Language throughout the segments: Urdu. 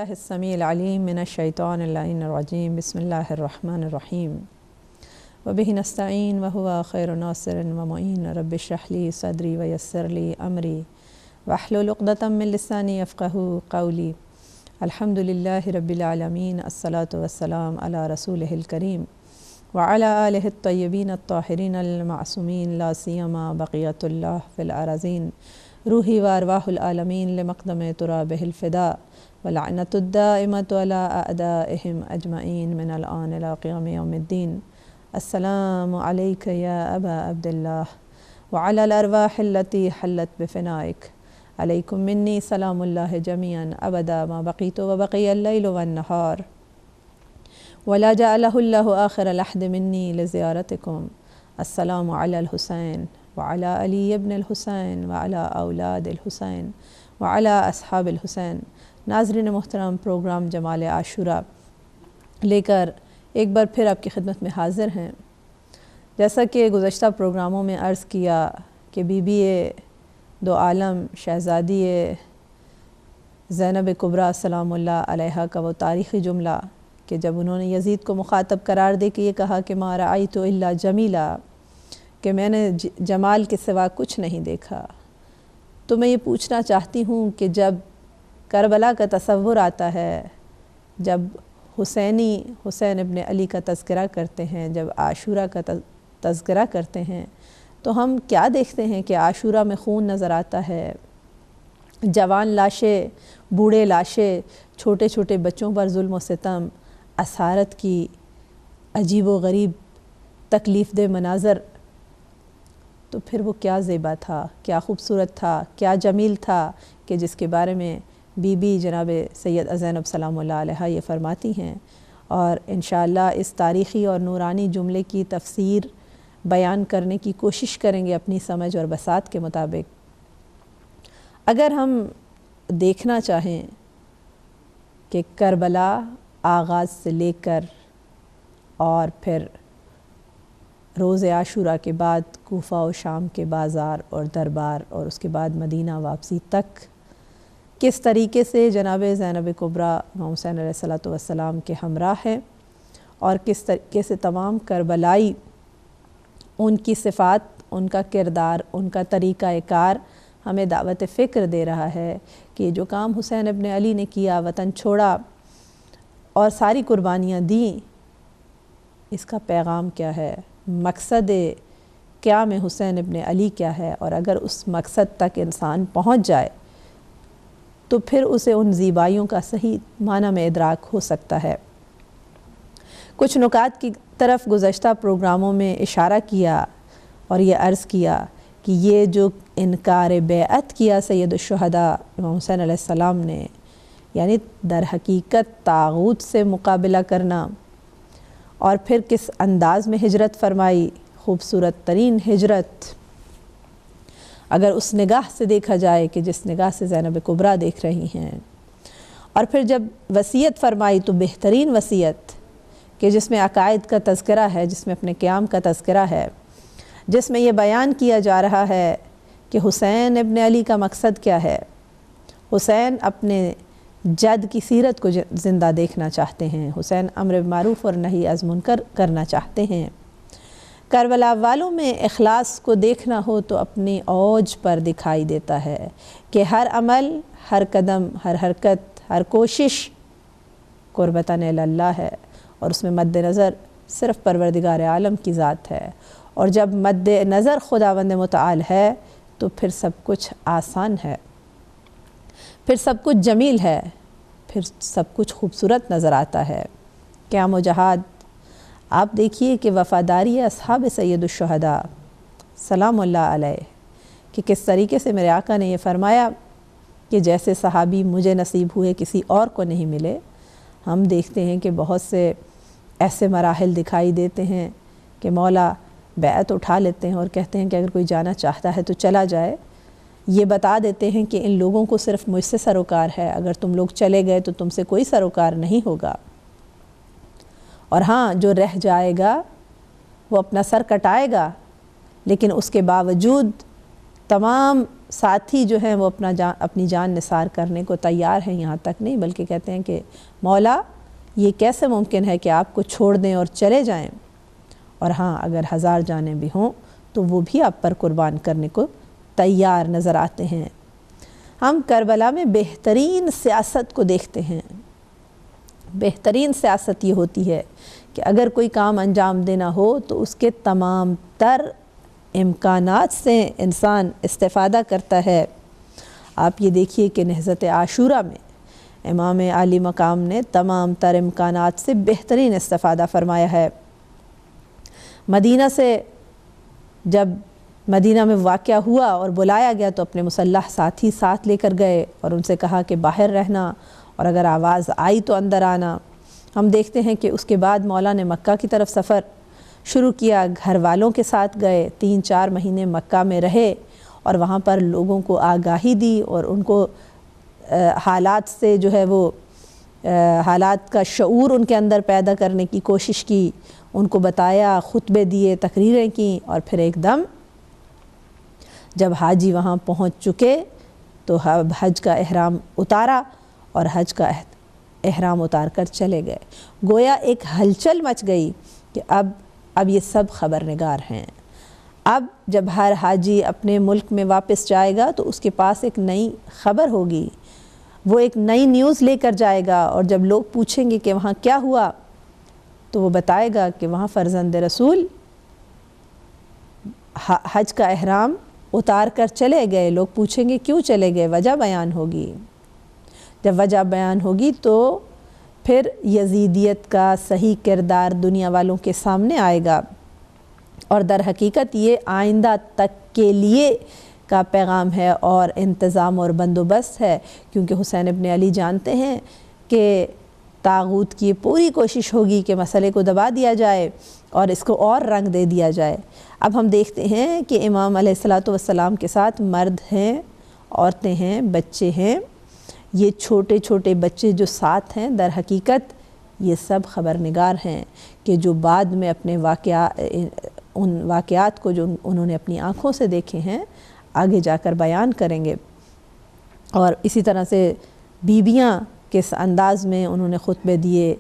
باللہ السمیع العلیم من الشیطان اللعین الرجیم بسم اللہ الرحمن الرحیم وبہ نستعین وہو خیر ناصر ومعین رب اشرح لی صدری ویسر لی امری واحلل عقدۃ من لسانی یفقہوا قولی الحمد للہ رب العالمین الصلاۃ والسلام علی رسولہ الکریم وعلی آلہ الطیبین الطاہرین المعصومین لا سیما بقیۃ اللہ فی الارضین روحی و ارواح العالمین لمقدم ترابہ الفداء واللعنۃ الدائمۃ علی اعدائہم اجمعین من الآن الی قیام یوم الدین السلام علیک یا ابا عبداللہ وعلی الارواح التی حلت بفنائک علیکم منی سلام اللہ جمیعا ابدا ما بقیت وبقی اللیل والنہار ولا جعلہ اللہ آخر العہد منی لزیارتکم السلام علی الحسین وعلی علی ابن الحسین وعلی اولاد الحسین وعلی اصحاب الحسین۔ ناظرین محترم، پروگرام جمال عاشوراء لے کر ایک بار پھر آپ کی خدمت میں حاضر ہیں۔ جیسا کہ گزشتہ پروگراموں میں عرض کیا کہ بی بی دو عالم شہزادی زینب کبریٰ سلام اللہ علیہا کا وہ تاریخی جملہ کہ جب انہوں نے یزید کو مخاطب قرار دے کے یہ کہا کہ ما رأیت الا جمیلا، کہ میں نے جمال کے سوا کچھ نہیں دیکھا، تو میں یہ پوچھنا چاہتی ہوں کہ جب کربلا کا تصور آتا ہے، جب حسین ابن علی کا تذکرہ کرتے ہیں، جب عاشوراء کا تذکرہ کرتے ہیں، تو ہم کیا دیکھتے ہیں کہ عاشوراء میں خون نظر آتا ہے، جوان لاشیں، بوڑھے لاشیں، چھوٹے چھوٹے بچوں پر ظلم و ستم، اسارت کی عجیب و غریب تکلیف دہ مناظر، تو پھر وہ کیا زیبا تھا، کیا خوبصورت تھا، کیا جمیل تھا کہ جس کے بارے میں بی بی جناب سید زینب سلام اللہ علیہا یہ فرماتی ہیں۔ اور انشاءاللہ اس تاریخی اور نورانی جملے کی تفسیر بیان کرنے کی کوشش کریں گے اپنی سمجھ اور بساط کے مطابق۔ اگر ہم دیکھنا چاہیں کہ کربلا آغاز سے لے کر اور پھر روز عاشوراء کے بعد کوفہ و شام کے بازار اور دربار اور اس کے بعد مدینہ واپسی تک کس طریقے سے جناب زینب کبریٰ امام حسین علیہ السلام کے ہمراہ ہیں، اور کس طریقے سے تمام کربلائی ان کی صفات، ان کا کردار، ان کا طریقہ کار ہمیں دعوت فکر دے رہا ہے کہ جو کام حسین ابن علی نے کیا، وطن چھوڑا اور ساری قربانیاں دیں، اس کا پیغام کیا ہے، مقصد قیام حسین ابن علی کیا ہے، اور اگر اس مقصد تک انسان پہنچ جائے تو پھر اسے ان زیبائیوں کا صحیح معنی میں ادراک ہو سکتا ہے۔ کچھ نکات کی طرف گزشتہ پروگراموں میں اشارہ کیا اور یہ عرض کیا کہ یہ جو انکار بیعت کیا سید الشہداء امام حسین علیہ السلام نے، یعنی در حقیقت طاغوت سے مقابلہ کرنا، اور پھر کس انداز میں ہجرت فرمائی، خوبصورت ترین ہجرت اگر اس نگاہ سے دیکھا جائے کہ جس نگاہ سے زینب کبریٰ دیکھ رہی ہیں، اور پھر جب وصیت فرمائی تو بہترین وصیت کہ جس میں عقائد کا تذکرہ ہے، جس میں اپنے قیام کا تذکرہ ہے، جس میں یہ بیان کیا جا رہا ہے کہ حسین ابن علی کا مقصد کیا ہے۔ حسین اپنے جد کی سیرت کو زندہ دیکھنا چاہتے ہیں، حسین امر معروف اور نہی از منکر کرنا چاہتے ہیں۔ کربلا والوں میں اخلاص کو دیکھنا ہو تو اپنی اوج پر دکھائی دیتا ہے کہ ہر عمل، ہر قدم، ہر حرکت، ہر کوشش قربتاً اللہ ہے، اور اس میں مد نظر صرف پروردگار عالم کی ذات ہے، اور جب مد نظر خداوند متعال ہے تو پھر سب کچھ آسان ہے، پھر سب کچھ جمیل ہے، پھر سب کچھ خوبصورت نظر آتا ہے۔ قیام و جہاد آپ دیکھیے کہ وفاداری اصحاب سید الشہداء سلام اللہ علیہ کہ کس طریقے سے میرے آقا نے یہ فرمایا کہ جیسے صحابی مجھے نصیب ہوئے کسی اور کو نہیں ملے۔ ہم دیکھتے ہیں کہ بہت سے ایسے مراحل دکھائی دیتے ہیں کہ مولا بیعت اٹھا لیتے ہیں اور کہتے ہیں کہ اگر کوئی جانا چاہتا ہے تو چلا جائے، یہ بتا دیتے ہیں کہ ان لوگوں کو صرف مجھ سے سروکار ہے، اگر تم لوگ چلے گئے تو تم سے کوئی سروکار نہیں ہوگا، اور ہاں جو رہ جائے گا وہ اپنا سر کٹائے گا، لیکن اس کے باوجود تمام ساتھی جو ہیں وہ اپنی جان نثار کرنے کو تیار ہیں، یہاں تک نہیں بلکہ کہتے ہیں کہ مولا یہ کیسے ممکن ہے کہ آپ کو چھوڑ دیں اور چلے جائیں، اور ہاں اگر 1000 جانیں بھی ہوں تو وہ بھی آپ پر قربان کرنے کو تیار نظر آتے ہیں۔ ہم کربلا میں بہترین سیاست کو دیکھتے ہیں۔ بہترین سیاست یہ ہوتی ہے کہ اگر کوئی کام انجام دینا ہو تو اس کے تمام تر امکانات سے انسان استفادہ کرتا ہے۔ آپ یہ دیکھیے کہ نہضت عاشورہ میں امام عالی مقام نے تمام تر امکانات سے بہترین استفادہ فرمایا ہے۔ مدینہ سے جب مدینہ میں واقعہ ہوا اور بلایا گیا تو اپنے مسلح ساتھی ساتھ لے کر گئے اور ان سے کہا کہ باہر رہنا اور اگر آواز آئی تو اندر آنا۔ ہم دیکھتے ہیں کہ اس کے بعد مولا نے مکہ کی طرف سفر شروع کیا، گھر والوں کے ساتھ گئے، 3-4 مہینے مکہ میں رہے اور وہاں پر لوگوں کو آگاہی دی اور ان کو حالات سے جو ہے وہ حالات کا شعور ان کے اندر پیدا کرنے کی کوشش کی، ان کو بتایا، خطبے دیے، تقریریں کیں، اور پھر ایک دم جب حاجی وہاں پہنچ چکے تو حج کا احرام اتارا اور حج کا احرام اتار کر چلے گئے۔ گویا ایک ہلچل مچ گئی کہ اب یہ سب خبر نگار ہیں۔ اب جب ہر حاجی اپنے ملک میں واپس جائے گا تو اس کے پاس ایک نئی خبر ہوگی، وہ ایک نئی نیوز لے کر جائے گا، اور جب لوگ پوچھیں گے کہ وہاں کیا ہوا تو وہ بتائے گا کہ وہاں فرزند رسول حج کا احرام اتار کر چلے گئے۔ لوگ پوچھیں گے کیوں چلے گئے، وجہ بیان ہوگی۔ جب وجہ بیان ہوگی تو پھر یزیدیت کا صحیح کردار دنیا والوں کے سامنے آئے گا، اور در حقیقت یہ آئندہ تک کے لیے کا پیغام ہے اور انتظام اور بندوبست ہے، کیونکہ حسین ابن علی جانتے ہیں کہ طاغوت کی پوری کوشش ہوگی کہ مسئلے کو دبا دیا جائے اور اس کو اور رنگ دے دیا جائے۔ اب ہم دیکھتے ہیں کہ امام علیہ السلام کے ساتھ مرد ہیں، عورتیں ہیں، بچے ہیں۔ یہ چھوٹے چھوٹے بچے جو ساتھ ہیں در حقیقت یہ سب خبر نگار ہیں کہ جو بعد میں اپنے ان واقعات کو جو انہوں نے اپنی آنکھوں سے دیکھے ہیں آگے جا کر بیان کریں گے۔ اور اسی طرح سے بیویاں کس انداز میں انہوں نے خطبے دیے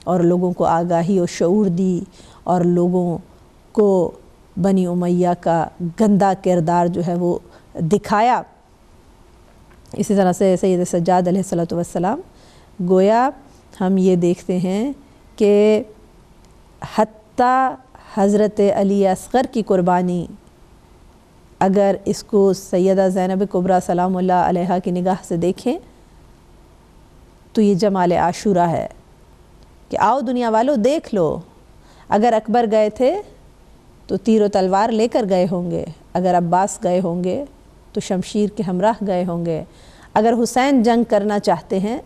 اور لوگوں کو آگاہی و شعور دی اور لوگوں کو بنی امیہ کا گندا کردار جو ہے وہ دکھایا۔ اسی طرح سے سید سجاد علیہ السلام گویا ہم یہ دیکھتے ہیں کہ حتیٰ حضرت علی اصغر کی قربانی اگر اس کو سیدہ زینب کبریٰ سلام اللہ علیہا کی نگاہ سے دیکھیں تو یہ جمال عاشورہ ہے کہ آؤ دنیا والو دیکھ لو، اگر اکبر گئے تھے تو تیر و تلوار لے کر گئے ہوں گے، اگر عباس گئے ہوں گے تو شمشیر کے ہمراہ گئے ہوں گے، اگر حسین جنگ کرنا چاہتے ہیں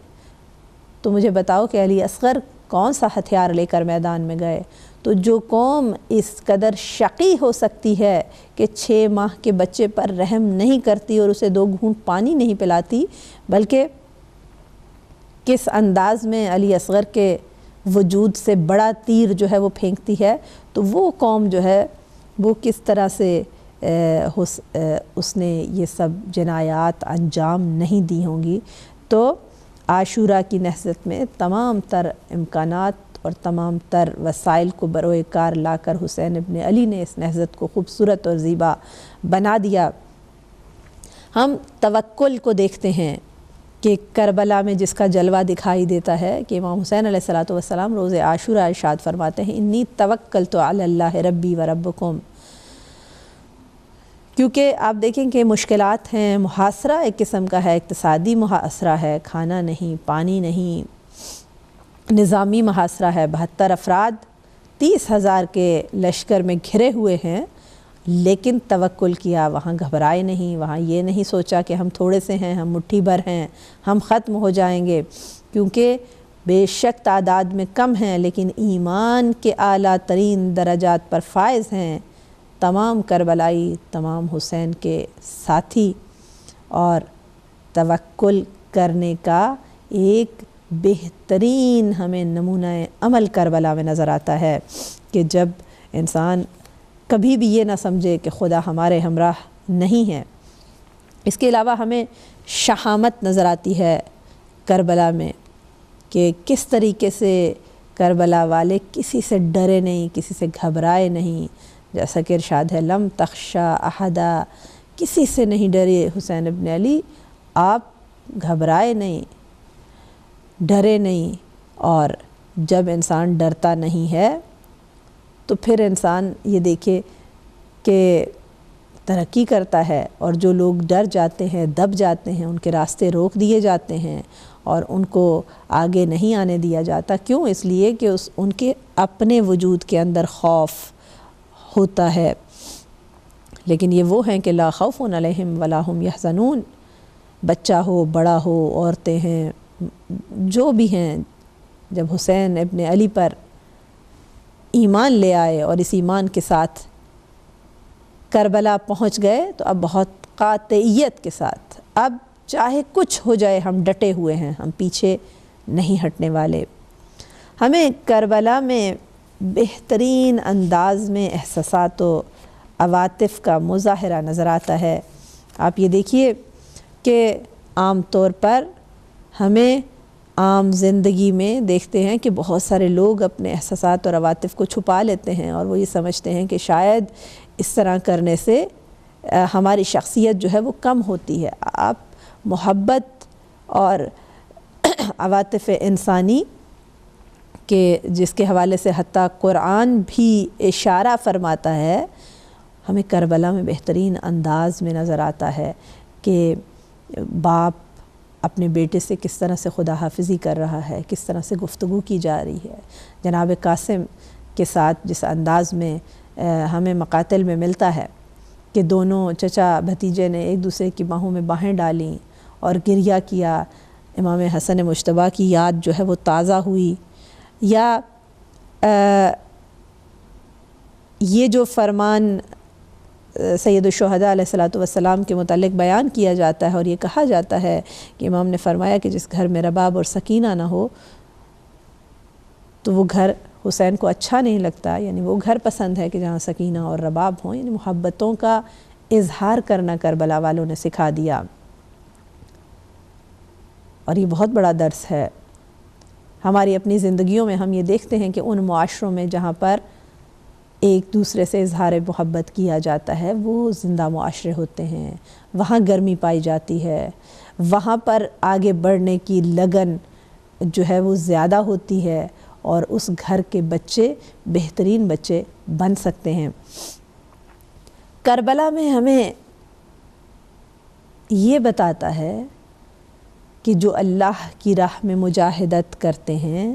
تو مجھے بتاؤ کہ علی اصغر کون سا ہتھیار لے کر میدان میں گئے۔ تو جو قوم اس قدر شقی ہو سکتی ہے کہ 6 ماہ کے بچے پر رحم نہیں کرتی اور اسے 2 گھونٹ پانی نہیں پلاتی، بلکہ کس انداز میں علی اصغر کے وجود سے بڑا تیر جو ہے وہ پھینکتی ہے، تو وہ قوم جو ہے وہ کس طرح سے اس نے یہ سب جنایات انجام نہیں دی ہوں گی۔ تو عاشورہ کی نہضت میں تمام تر امکانات اور تمام تر وسائل کو بروئے کار لا کر حسین ابن علی نے اس نہضت کو خوبصورت اور زیبا بنا دیا۔ ہم توکل کو دیکھتے ہیں کہ کربلا میں جس کا جلوہ دکھائی دیتا ہے کہ امام حسین علیہ السلام روز عاشورہ ارشاد فرماتے ہیں انی توکلت علی اللہ ربی و ربکم، کیونکہ آپ دیکھیں کہ مشکلات ہیں، محاصرہ ایک قسم کا ہے، اقتصادی محاصرہ ہے، کھانا نہیں، پانی نہیں، نظامی محاصرہ ہے، 72 افراد 30,000 کے لشکر میں گھرے ہوئے ہیں، لیکن توکل کیا، وہاں گھبرائے نہیں، وہاں یہ نہیں سوچا کہ ہم تھوڑے سے ہیں، ہم مٹھی بھر ہیں، ہم ختم ہو جائیں گے، کیونکہ بے شک تعداد میں کم ہیں لیکن ایمان کے اعلیٰ ترین درجات پر فائز ہیں تمام کربلائی، تمام حسین کے ساتھی۔ اور توکل کرنے کا ایک بہترین ہمیں نمونہ عمل کربلا میں نظر آتا ہے کہ جب انسان کبھی بھی یہ نہ سمجھے کہ خدا ہمارے ہمراہ نہیں ہے، اس کے علاوہ ہمیں شہامت نظر آتی ہے کربلا میں کہ کس طریقے سے کربلا والے کسی سے ڈرے نہیں، کسی سے گھبرائے نہیں، جیسا کہ ارشاد ہے لم تخشا احدا، کسی سے نہیں ڈرے حسین ابن علی، آپ گھبرائے نہیں، ڈرے نہیں۔ اور جب انسان ڈرتا نہیں ہے تو پھر انسان یہ دیکھے کہ ترقی کرتا ہے، اور جو لوگ ڈر جاتے ہیں، دب جاتے ہیں، ان کے راستے روک دیے جاتے ہیں اور ان کو آگے نہیں آنے دیا جاتا۔ کیوں؟ اس لیے کہ ان کے اپنے وجود کے اندر خوف ہوتا ہے۔ لیکن یہ وہ ہیں کہ لا خوف علیہم ولا هم یحزنون، بچہ ہو، بڑا ہو، عورتیں ہیں، جو بھی ہیں، جب حسین ابن علی پر ایمان لے آئے اور اس ایمان کے ساتھ کربلا پہنچ گئے تو اب بہت قاطعیت کے ساتھ اب چاہے کچھ ہو جائے ہم ڈٹے ہوئے ہیں، ہم پیچھے نہیں ہٹنے والے۔ ہمیں کربلا میں بہترین انداز میں احساسات و عواطف کا مظاہرہ نظر آتا ہے۔ آپ یہ دیکھیے کہ عام طور پر ہمیں عام زندگی میں دیکھتے ہیں کہ بہت سارے لوگ اپنے احساسات اور عواطف کو چھپا لیتے ہیں، اور وہ یہ سمجھتے ہیں کہ شاید اس طرح کرنے سے ہماری شخصیت جو ہے وہ کم ہوتی ہے۔ آپ محبت اور عواطف انسانی کے جس کے حوالے سے حتیٰ قرآن بھی اشارہ فرماتا ہے، ہمیں کربلا میں بہترین انداز میں نظر آتا ہے کہ باپ اپنے بیٹے سے کس طرح سے خدا حافظی کر رہا ہے، کس طرح سے گفتگو کی جا رہی ہے۔ جناب قاسم کے ساتھ جس انداز میں ہمیں مقاتل میں ملتا ہے کہ دونوں چچا بھتیجے نے ایک دوسرے کی باہوں میں باہیں ڈالیں اور گریہ کیا، امام حسن مجتبیٰ کی یاد جو ہے وہ تازہ ہوئی، یا یہ جو فرمان سید الشہداء علیہ الصلوۃ والسلام کے متعلق بیان کیا جاتا ہے اور یہ کہا جاتا ہے کہ امام نے فرمایا کہ جس گھر میں رباب اور سکینہ نہ ہو تو وہ گھر حسین کو اچھا نہیں لگتا، یعنی وہ گھر پسند ہے کہ جہاں سکینہ اور رباب ہوں، یعنی محبتوں کا اظہار کرنا کربلا والوں نے سکھا دیا۔ اور یہ بہت بڑا درس ہے ہماری اپنی زندگیوں میں۔ ہم یہ دیکھتے ہیں کہ ان معاشروں میں جہاں پر ایک دوسرے سے اظہار محبت کیا جاتا ہے وہ زندہ معاشرے ہوتے ہیں، وہاں گرمی پائی جاتی ہے، وہاں پر آگے بڑھنے کی لگن جو ہے وہ زیادہ ہوتی ہے، اور اس گھر کے بچے بہترین بچے بن سکتے ہیں۔ کربلا میں ہمیں یہ بتاتا ہے کہ جو اللہ کی راہ میں مجاہدت کرتے ہیں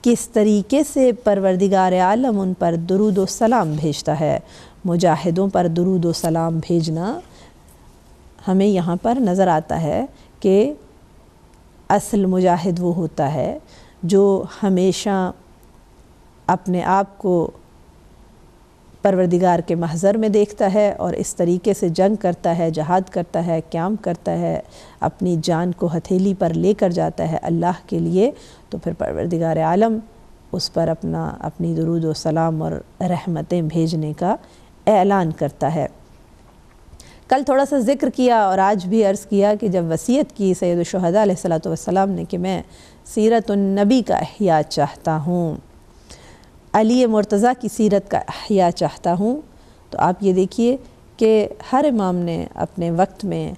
کس طریقے سے پروردگار عالم ان پر درود و سلام بھیجتا ہے۔ مجاہدوں پر درود و سلام بھیجنا ہمیں یہاں پر نظر آتا ہے کہ اصل مجاہد وہ ہوتا ہے جو ہمیشہ اپنے آپ کو پروردگار کے محضر میں دیکھتا ہے اور اس طریقے سے جنگ کرتا ہے، جہاد کرتا ہے، قیام کرتا ہے، اپنی جان کو ہتھیلی پر لے کر جاتا ہے اللہ کے لیے، تو پھر پروردگار عالم اس پر اپنی درود و سلام اور رحمتیں بھیجنے کا اعلان کرتا ہے۔ کل تھوڑا سا ذکر کیا اور آج بھی عرض کیا کہ جب وصیت کی سید الشہداء علیہ الصلوۃ والسلام نے کہ میں سیرت النبی کا احیاء چاہتا ہوں، علی مرتضیٰ کی سیرت کا احیاء چاہتا ہوں، تو آپ یہ دیکھیے کہ ہر امام نے اپنے وقت میں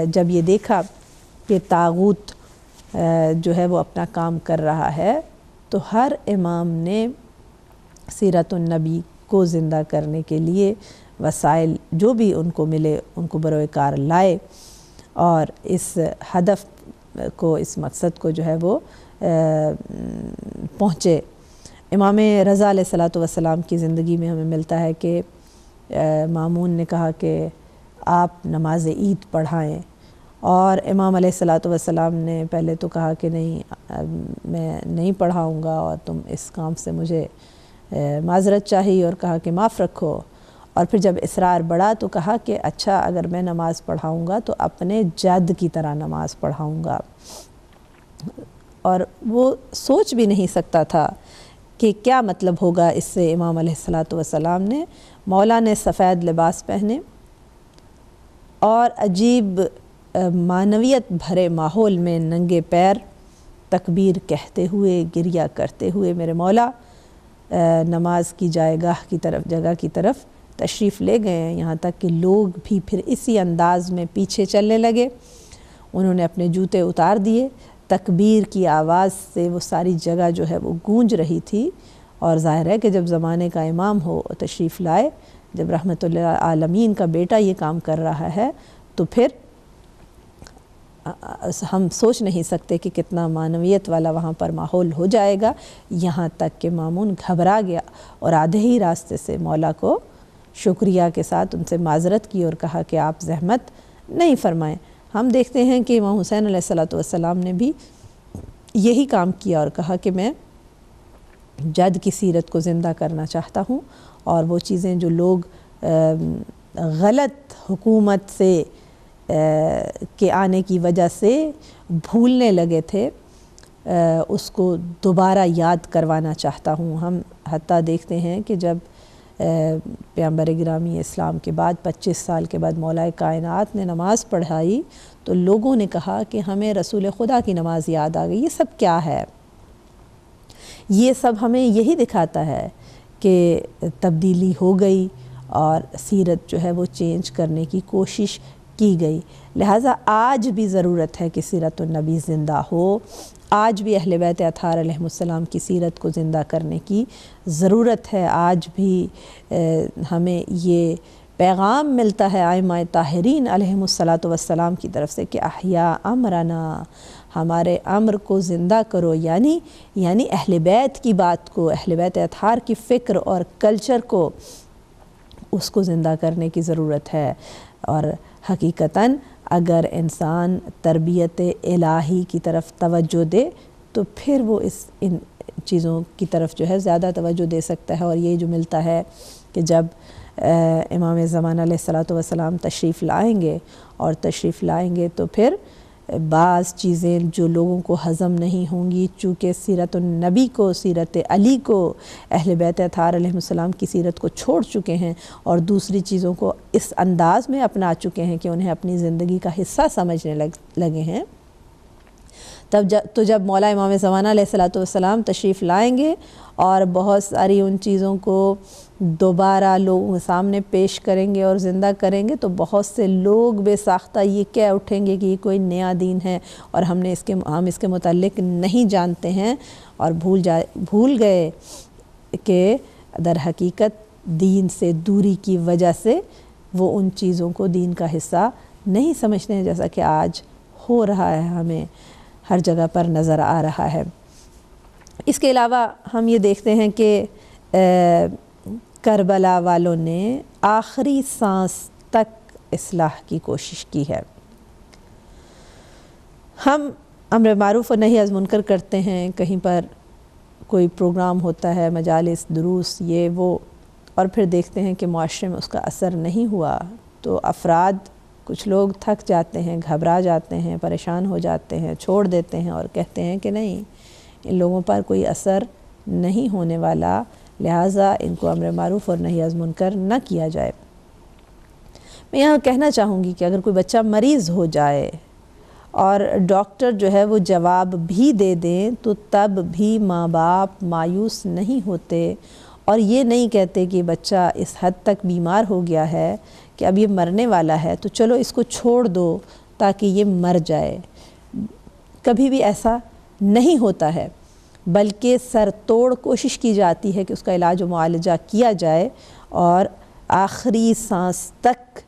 جب یہ دیکھا کہ طاغوت جو ہے وہ اپنا کام کر رہا ہے تو ہر امام نے سیرت النبی کو زندہ کرنے کے لیے وسائل جو بھی ان کو ملے ان کو بروئے کار لائے، اور اس ہدف کو، اس مقصد کو جو ہے وہ پہنچے۔ امام رضا علیہ الصلوۃ والسلام کی زندگی میں ہمیں ملتا ہے کہ مامون نے کہا کہ آپ نماز عید پڑھائیں، اور امام علیہ الصلوۃ والسلام نے پہلے تو کہا کہ نہیں میں نہیں پڑھاؤں گا اور تم اس کام سے مجھے معذرت چاہیے، اور کہا کہ معاف رکھو، اور پھر جب اصرار بڑھا تو کہا کہ اچھا اگر میں نماز پڑھاؤں گا تو اپنے جد کی طرح نماز پڑھاؤں گا، اور وہ سوچ بھی نہیں سکتا تھا کہ کیا مطلب ہوگا اس سے۔ امام علیہ الصلوۃ والسلام نے مولا نے سفید لباس پہنے اور عجیب معنویت بھرے ماحول میں ننگے پیر تکبیر کہتے ہوئے گریہ کرتے ہوئے میرے مولا نماز کی جگہ کی طرف تشریف لے گئے ہیں، یہاں تک کہ لوگ بھی پھر اسی انداز میں پیچھے چلنے لگے۔ انہوں نے اپنے جوتے اتار دیے، تکبیر کی آواز سے وہ ساری جگہ جو ہے وہ گونج رہی تھی، اور ظاہر ہے کہ جب زمانے کا امام ہو تشریف لائے، جب رحمت اللہ عالمین کا بیٹا یہ کام کر رہا ہے تو پھر ہم سوچ نہیں سکتے کہ کتنا معنویت والا وہاں پر ماحول ہو جائے گا۔ یہاں تک کہ مامون گھبرا گیا اور آدھے ہی راستے سے مولا کو شکریہ کے ساتھ ان سے معذرت کی اور کہا کہ آپ زحمت نہیں فرمائیں۔ ہم دیکھتے ہیں کہ امام حسین علیہ السلام نے بھی یہی کام کیا اور کہا کہ میں جد کی سیرت کو زندہ کرنا چاہتا ہوں، اور وہ چیزیں جو لوگ غلط حکومت سے کے آنے کی وجہ سے بھولنے لگے تھے اس کو دوبارہ یاد کروانا چاہتا ہوں۔ ہم حتیٰ دیکھتے ہیں کہ جب پیغمبر گرامی اسلام کے بعد 25 سال کے بعد مولا کائنات نے نماز پڑھائی تو لوگوں نے کہا کہ ہمیں رسول خدا کی نماز یاد آ گئی۔ یہ سب کیا ہے؟ یہ سب ہمیں یہی دکھاتا ہے کہ تبدیلی ہو گئی اور سیرت جو ہے وہ چینج کرنے کی کوشش کی گئی۔ لہٰذا آج بھی ضرورت ہے کہ سیرت النبی زندہ ہو، آج بھی اہل بیت اطہار علیہ السلام کی سیرت کو زندہ کرنے کی ضرورت ہے۔ آج بھی ہمیں یہ پیغام ملتا ہے ائمہ طاہرین علیہم السلام کی طرف سے کہ احیا امرنا، ہمارے امر کو زندہ کرو، یعنی اہل بیت کی بات کو، اہل بیت اطہار کی فکر اور کلچر کو، اس کو زندہ کرنے کی ضرورت ہے۔ اور حقیقتاً اگر انسان تربیت الہی کی طرف توجہ دے تو پھر وہ ان چیزوں کی طرف جو ہے زیادہ توجہ دے سکتا ہے۔ اور یہ جو ملتا ہے کہ جب امام زمان علیہ السلام تشریف لائیں گے تو پھر بعض چیزیں جو لوگوں کو ہضم نہیں ہوں گی، چونکہ سیرت النبی کو، سیرت علی کو، اہل بیت اطہار علیہ السلام کی سیرت کو چھوڑ چکے ہیں اور دوسری چیزوں کو اس انداز میں اپنا چکے ہیں کہ انہیں اپنی زندگی کا حصہ سمجھنے لگے ہیں، جب مولا امام زمانہ علیہ السلام تشریف لائیں گے اور بہت ساری ان چیزوں کو دوبارہ لوگوں کے سامنے پیش کریں گے اور زندہ کریں گے تو بہت سے لوگ بے ساختہ یہ کہہ اٹھیں گے کہ یہ کوئی نیا دین ہے اور ہم اس کے متعلق نہیں جانتے ہیں، اور بھول گئے کہ در حقیقت دین سے دوری کی وجہ سے وہ ان چیزوں کو دین کا حصہ نہیں سمجھتے ہیں، جیسا کہ آج ہو رہا ہے، ہمیں ہر جگہ پر نظر آ رہا ہے۔ اس کے علاوہ ہم یہ دیکھتے ہیں کہ کربلا والوں نے آخری سانس تک اصلاح کی کوشش کی ہے۔ ہم امر معروف و نہی از منکر کرتے ہیں، کہیں پر کوئی پروگرام ہوتا ہے، مجالس، دروس، یہ وہ، اور پھر دیکھتے ہیں کہ معاشرے میں اس کا اثر نہیں ہوا تو افراد، کچھ لوگ تھک جاتے ہیں، گھبرا جاتے ہیں، پریشان ہو جاتے ہیں، چھوڑ دیتے ہیں اور کہتے ہیں کہ نہیں، ان لوگوں پر کوئی اثر نہیں ہونے والا، لہٰذا ان کو امر معروف اور نہی از منکر نہ کیا جائے۔ میں یہاں کہنا چاہوں گی کہ اگر کوئی بچہ مریض ہو جائے اور ڈاکٹر جو ہے وہ جواب بھی دے دیں تو تب بھی ماں باپ مایوس نہیں ہوتے اور یہ نہیں کہتے کہ بچہ اس حد تک بیمار ہو گیا ہے کہ اب یہ مرنے والا ہے تو چلو اس کو چھوڑ دو تاکہ یہ مر جائے۔ کبھی بھی ایسا نہیں ہوتا ہے، بلکہ سر توڑ کوشش کی جاتی ہے کہ اس کا علاج و معالجہ کیا جائے اور آخری سانس تک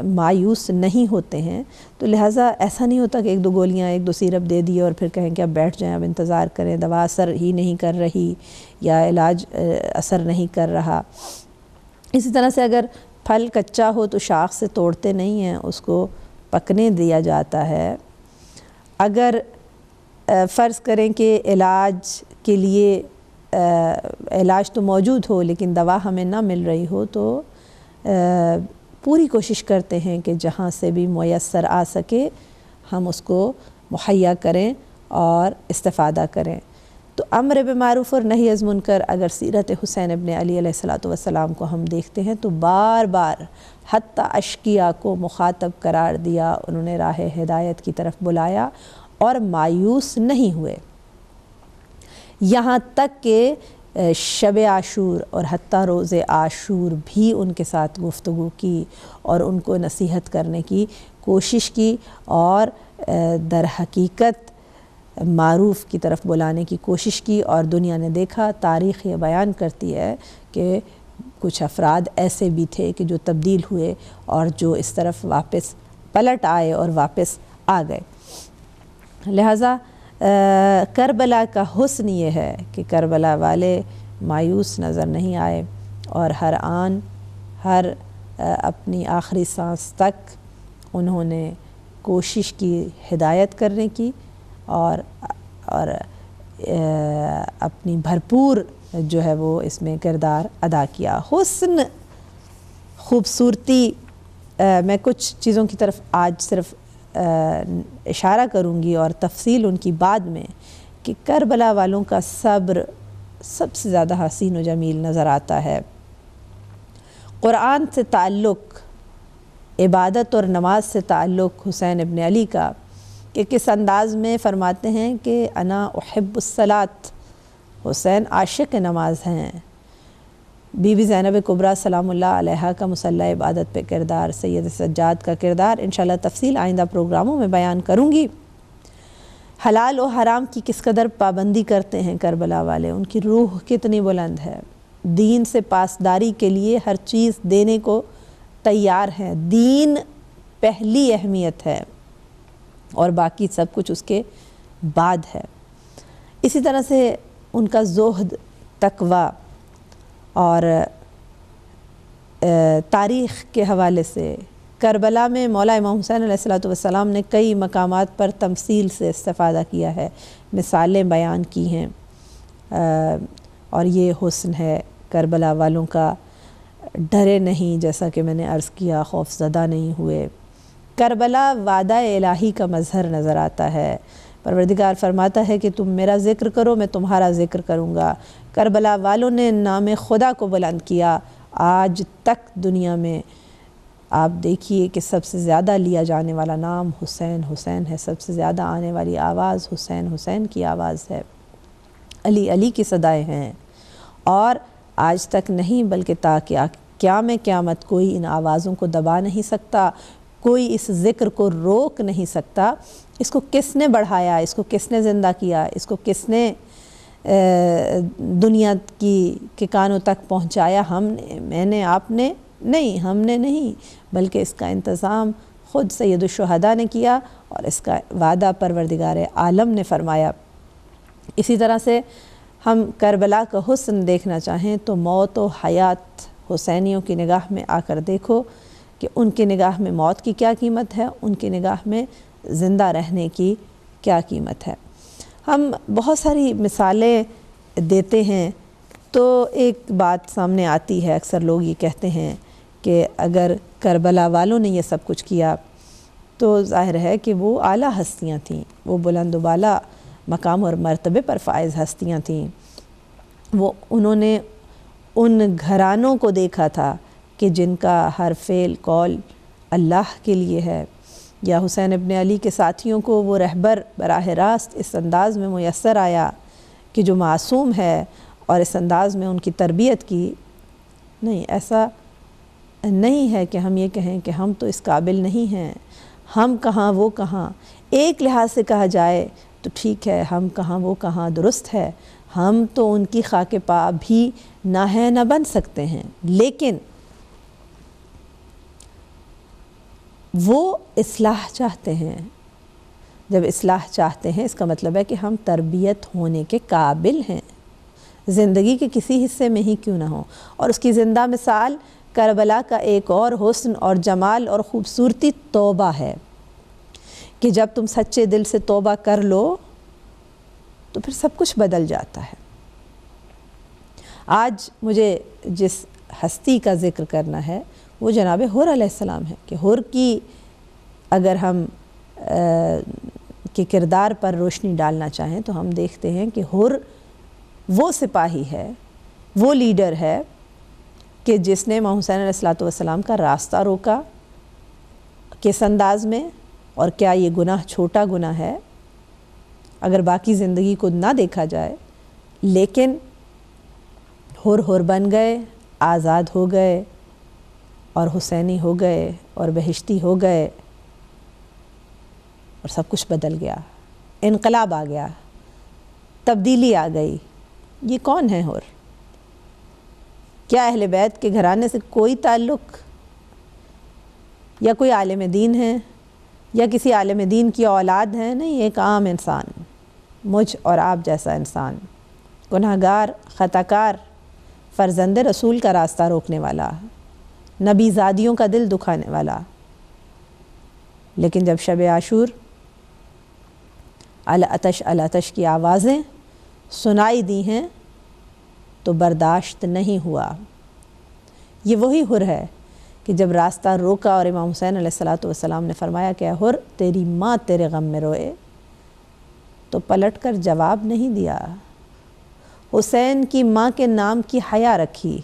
مایوس نہیں ہوتے ہیں۔ تو لہٰذا ایسا نہیں ہوتا کہ ایک دو گولیاں، ایک دو سیرپ دے دی اور پھر کہیں کہ اب بیٹھ جائیں، اب انتظار کریں، دوا اثر ہی نہیں کر رہی یا علاج اثر نہیں کر رہا۔ اسی طرح سے اگر پھل کچا ہو تو شاخ سے توڑتے نہیں ہیں، اس کو پکنے دیا جاتا ہے۔ اگر فرض کریں کہ علاج کے لیے علاج تو موجود ہو لیکن دوا ہمیں نہ مل رہی ہو تو پوری کوشش کرتے ہیں کہ جہاں سے بھی میسر آ سکے ہم اس کو مہیا کریں اور استفادہ کریں۔ تو امر بالمعروف اور نہی از منکر، اگر سیرت حسین ابن علی علیہ السلام کو ہم دیکھتے ہیں تو بار بار حتیٰ اشقیاء کو مخاطب قرار دیا، انہوں نے راہ ہدایت کی طرف بلایا اور مایوس نہیں ہوئے، یہاں تک کہ شب عاشور اور حتیٰ روز عاشور بھی ان کے ساتھ گفتگو کی اور ان کو نصیحت کرنے کی کوشش کی اور در حقیقت معروف کی طرف بلانے کی کوشش کی، اور دنیا نے دیکھا، تاریخ یہ بیان کرتی ہے کہ کچھ افراد ایسے بھی تھے کہ جو تبدیل ہوئے اور جو اس طرف واپس پلٹ آئے اور واپس آ گئے۔ لہٰذا کربلا کا حسن یہ ہے کہ کربلا والے مایوس نظر نہیں آئے اور ہر آن ہر اپنی آخری سانس تک انہوں نے کوشش کی ہدایت کرنے کی اور اپنی بھرپور جو ہے وہ اس میں کردار ادا کیا۔ حسن، خوبصورتی، میں کچھ چیزوں کی طرف آج صرف اشارہ کروں گی اور تفصیل ان کی بعد میں، کہ کربلا والوں کا صبر سب سے زیادہ حسین و جمیل نظر آتا ہے۔ قرآن سے تعلق، عبادت اور نماز سے تعلق حسین ابن علی کا کہ کس انداز میں فرماتے ہیں کہ انا احب الصلاۃ، حسین عاشق نماز ہیں۔ بی بی زینب کبریٰ سلام اللہ علیہا کا مصلی عبادت پہ کردار، سید سجاد کا کردار انشاءاللہ تفصیل آئندہ پروگراموں میں بیان کروں گی۔ حلال و حرام کی کس قدر پابندی کرتے ہیں کربلا والے، ان کی روح کتنی بلند ہے، دین سے پاسداری کے لیے ہر چیز دینے کو تیار ہیں، دین پہلی اہمیت ہے اور باقی سب کچھ اس کے بعد ہے۔ اسی طرح سے ان کا زہد، تقوی اور تاریخ کے حوالے سے کربلا میں مولا امام حسین علیہ السلام نے کئی مقامات پر تمثیل سے استفادہ کیا ہے، مثالیں بیان کی ہیں، اور یہ حسن ہے کربلا والوں کا۔ ڈرے نہیں، جیسا کہ میں نے عرض کیا، خوف زدہ نہیں ہوئے۔ کربلا وعدہ الہی کا مظہر نظر آتا ہے، پروردگار فرماتا ہے کہ تم میرا ذکر کرو، میں تمہارا ذکر کروں گا۔ کربلا والوں نے نام خدا کو بلند کیا۔ آج تک دنیا میں آپ دیکھیے کہ سب سے زیادہ لیا جانے والا نام حسین حسین ہے، سب سے زیادہ آنے والی آواز حسین حسین کی آواز ہے، علی علی کی صدائیں ہیں، اور آج تک نہیں بلکہ تا قیام قیامت کوئی ان آوازوں کو دبا نہیں سکتا، کوئی اس ذکر کو روک نہیں سکتا۔ اس کو کس نے بڑھایا، اس کو کس نے زندہ کیا، اس کو کس نے دنیا کے کانوں تک پہنچایا؟ ہم نے، میں نے، آپ نے نہیں، ہم نے نہیں، بلکہ اس کا انتظام خود سید الشہداء نے کیا اور اس کا وعدہ پروردگار عالم نے فرمایا۔ اسی طرح سے ہم کربلا کا حسن دیکھنا چاہیں تو موت و حیات حسینیوں کی نگاہ میں آ کر دیکھو کہ ان کی نگاہ میں موت کی کیا قیمت ہے، ان کی نگاہ میں زندہ رہنے کی کیا قیمت ہے۔ ہم بہت ساری مثالیں دیتے ہیں تو ایک بات سامنے آتی ہے، اکثر لوگ یہ کہتے ہیں کہ اگر کربلا والوں نے یہ سب کچھ کیا تو ظاہر ہے کہ وہ اعلیٰ ہستیاں تھیں، وہ بلند و بالا مقام اور مرتبے پر فائز ہستیاں تھیں، انہوں نے ان گھرانوں کو دیکھا تھا کہ جن کا ہر فعل قول اللہ کے لیے ہے، یا حسین ابن علی کے ساتھیوں کو وہ رہبر براہ راست اس انداز میں میسر آیا کہ جو معصوم ہے اور اس انداز میں ان کی تربیت کی۔ نہیں، ایسا نہیں ہے کہ ہم یہ کہیں کہ ہم تو اس قابل نہیں ہیں، ہم کہاں وہ کہاں۔ ایک لحاظ سے کہا جائے تو ٹھیک ہے، ہم کہاں وہ کہاں درست ہے، ہم تو ان کی خاک پا بھی نہ ہے نہ بن سکتے ہیں، لیکن وہ اصلاح چاہتے ہیں۔ جب اصلاح چاہتے ہیں اس کا مطلب ہے کہ ہم تربیت ہونے کے قابل ہیں، زندگی کے کسی حصے میں ہی کیوں نہ ہو۔ اور اس کی زندہ مثال کربلا کا ایک اور حسن اور جمال اور خوبصورتی توبہ ہے کہ جب تم سچے دل سے توبہ کر لو تو پھر سب کچھ بدل جاتا ہے۔ آج مجھے جس ہستی کا ذکر کرنا ہے وہ جناب حر علیہ السلام ہے، کہ حر کی اگر ہم کے کردار پر روشنی ڈالنا چاہیں تو ہم دیکھتے ہیں کہ حر وہ سپاہی ہے، وہ لیڈر ہے کہ جس نے امام حسین علیہ السلام کا راستہ روکا کس انداز میں، اور کیا یہ گناہ چھوٹا گناہ ہے اگر باقی زندگی کو نہ دیکھا جائے، لیکن حر بن گئے، آزاد ہو گئے اور حسینی ہو گئے اور بہشتی ہو گئے اور سب کچھ بدل گیا، انقلاب آ گیا، تبدیلی آ گئی۔ یہ کون ہے حر؟ کیا اہل بیت کے گھرانے سے کوئی تعلق، یا کوئی عالم دین ہے، یا کسی عالم دین کی اولاد ہے؟ نہیں، ایک عام انسان، مجھ اور آپ جیسا انسان، گناہگار، خطاکار، فرزند رسول کا راستہ روکنے والا، نبی زادیوں کا دل دکھانے والا۔ لیکن جب شب عاشور العطش العطش کی آوازیں سنائی دی ہیں تو برداشت نہیں ہوا۔ یہ وہی حر ہے کہ جب راستہ روکا اور امام حسین علیہ السلام نے فرمایا کہ حر تیری ماں تیرے غم میں روئے، تو پلٹ کر جواب نہیں دیا، حسین کی ماں کے نام کی حیا رکھی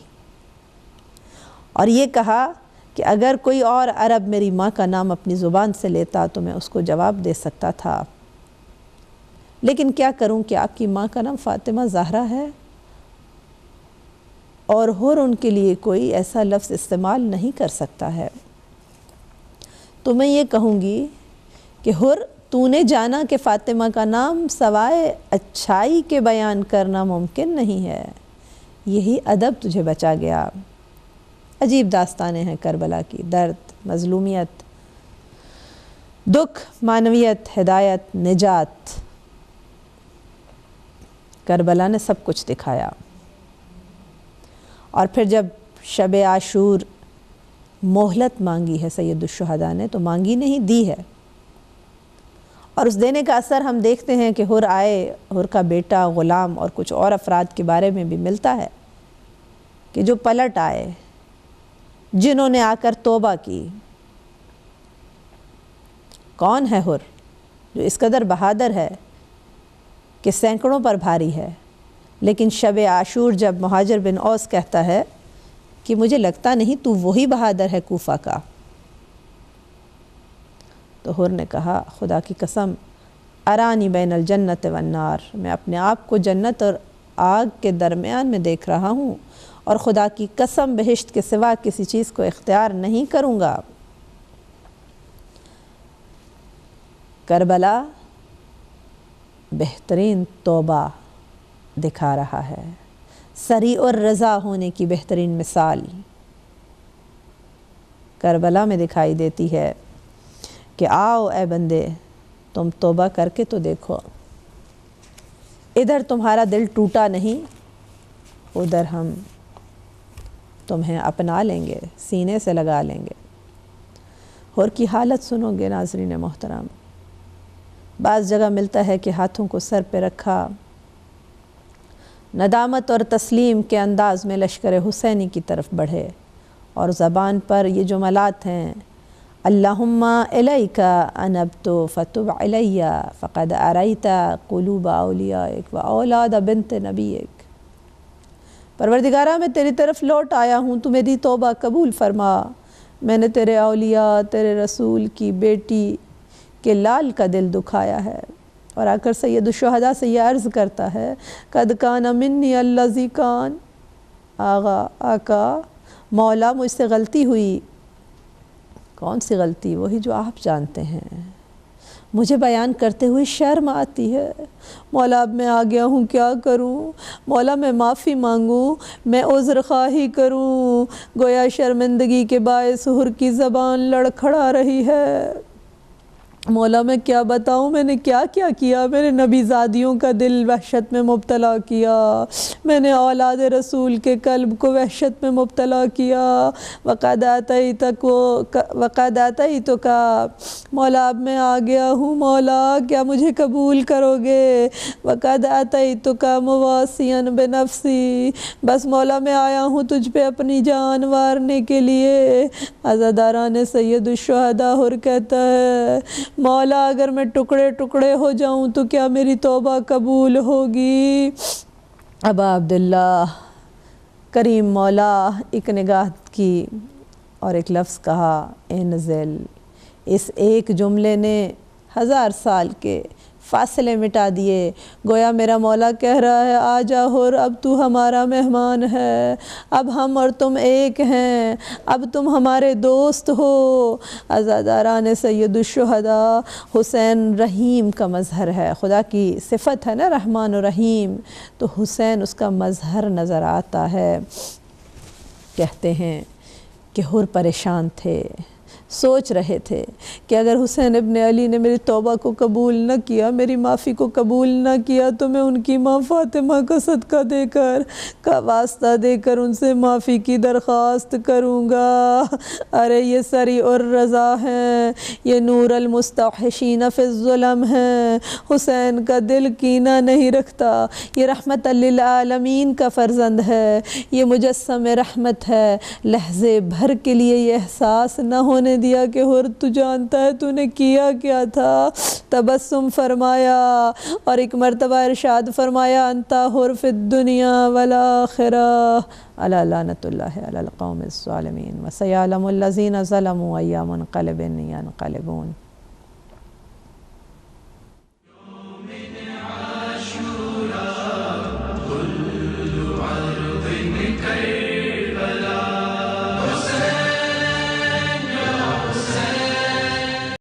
اور یہ کہا کہ اگر کوئی اور عرب میری ماں کا نام اپنی زبان سے لیتا تو میں اس کو جواب دے سکتا تھا، لیکن کیا کروں کہ آپ کی ماں کا نام فاطمہ زہرا ہے اور حر ان کے لیے کوئی ایسا لفظ استعمال نہیں کر سکتا ہے۔ تو میں یہ کہوں گی کہ حر، تو نے جانا کہ فاطمہ کا نام سوائے اچھائی کے بیان کرنا ممکن نہیں ہے، یہی ادب تجھے بچا گیا۔ عجیب داستانیں ہیں کربلا کی، درد، مظلومیت، دکھ، معنویت، ہدایت، نجات۔ کربلا نے سب کچھ دکھایا۔ اور پھر جب شب عاشور مہلت مانگی ہے سید الشہداء نے، تو مانگی نہیں، دی ہے، اور اس دینے کا اثر ہم دیکھتے ہیں کہ حر آئے، حر کا بیٹا، غلام اور کچھ اور افراد کے بارے میں بھی ملتا ہے کہ جو پلٹ آئے، جنہوں نے آ کر توبہ کی۔ کون ہے حر جو اس قدر بہادر ہے کہ سینکڑوں پر بھاری ہے، لیکن شب عاشور جب مہاجر بن اوس کہتا ہے کہ مجھے لگتا نہیں تو وہی بہادر ہے کوفہ کا، تو حر نے کہا خدا کی قسم، ارانی بین الجنت والنار، میں اپنے آپ کو جنت اور آگ کے درمیان میں دیکھ رہا ہوں، اور خدا کی قسم بہشت کے سوا کسی چیز کو اختیار نہیں کروں گا۔ کربلا بہترین توبہ دکھا رہا ہے، سریع اور رضا ہونے کی بہترین مثال کربلا میں دکھائی دیتی ہے کہ آؤ اے بندے، تم توبہ کر کے تو دیکھو، ادھر تمہارا دل ٹوٹا نہیں، ادھر ہم تمہیں اپنا لیں گے، سینے سے لگا لیں گے۔ حر کی حالت سنو گے ناظرین محترم، بعض جگہ ملتا ہے کہ ہاتھوں کو سر پہ رکھا، ندامت اور تسلیم کے انداز میں لشکر حسینی کی طرف بڑھے، اور زبان پر یہ جملات ہیں، اللہم الیک انبت فتب علی فقد اریت قلوب اولیائک و اولاد بنت نبیک۔ پروردگارہ میں تیری طرف لوٹ آیا ہوں، تو میری توبہ قبول فرما، میں نے تیرے اولیاء، تیرے رسول کی بیٹی کے لال کا دل دکھایا ہے۔ اور آ کر سید الشہداء سے یہ عرض کرتا ہے، قد کان منی الذی کان، آغا، آقا، مولا مجھ سے غلطی ہوئی۔ کون سی غلطی؟ وہی جو آپ جانتے ہیں، مجھے بیان کرتے ہوئے شرم آتی ہے۔ مولا اب میں آ گیا ہوں، کیا کروں؟ مولا میں معافی مانگوں، میں عذر خواہی کروں؟ گویا شرمندگی کے باعث حر کی زبان لڑکھڑا رہی ہے۔ مولا میں کیا بتاؤں، میں نے کیا کیا کیا؟ میں نے نبی زادیوں کا دل وحشت میں مبتلا کیا، میں نے اولاد رسول کے قلب کو وحشت میں مبتلا کیا۔ وقد آتیتک، مولا اب میں آ گیا ہوں، مولا کیا مجھے قبول کرو گے؟ وقد آتیتک مواسیا بنفسی، بس مولا میں آیا ہوں تجھ پہ اپنی جان وارنے کے لیے۔ عزاداران سید الشہداء حر کہتا ہے، مولا اگر میں ٹکڑے ٹکڑے ہو جاؤں تو کیا میری توبہ قبول ہوگی؟ ابا عبداللہ کریم مولا ایک نگاہ کی اور ایک لفظ کہا، انزل۔ اس ایک جملے نے 1000 سال کے فاصلے مٹا دیے۔ گویا میرا مولا کہہ رہا ہے آ جا حر، اب تو ہمارا مہمان ہے، اب ہم اور تم ایک ہیں، اب تم ہمارے دوست ہو۔ عزاداران سید الشہداء، حسین رحیم کا مظہر ہے، خدا کی صفت ہے نا رحمان و رحیم، تو حسین اس کا مظہر نظر آتا ہے۔ کہتے ہیں کہ حر پریشان تھے، سوچ رہے تھے کہ اگر حسین ابن علی نے میری توبہ کو قبول نہ کیا، میری معافی کو قبول نہ کیا، تو میں ان کی ماں فاطمہ کا صدقہ دے کر، کا واسطہ دے کر ان سے معافی کی درخواست کروں گا۔ ارے یہ سری الرضا ہیں، یہ نور المستوحشین فی الظلم ہیں، حسین کا دل کینہ نہیں رکھتا، یہ رحمت للعالمین کا فرزند ہے، یہ مجسم رحمت ہے۔ لحظے بھر کے لیے یہ احساس نہ ہونے دیا کہ حر تو جانتا ہے تو نے کیا کیا تھا۔ تبسم فرمایا اور ایک مرتبہ ارشاد فرمایا، انتا حر فی الدنیا والآخرہ، الا لعنت اللہ علی القوم الظالمین، وسیعلم الذین ظلموا ای منقلب ینقلبون۔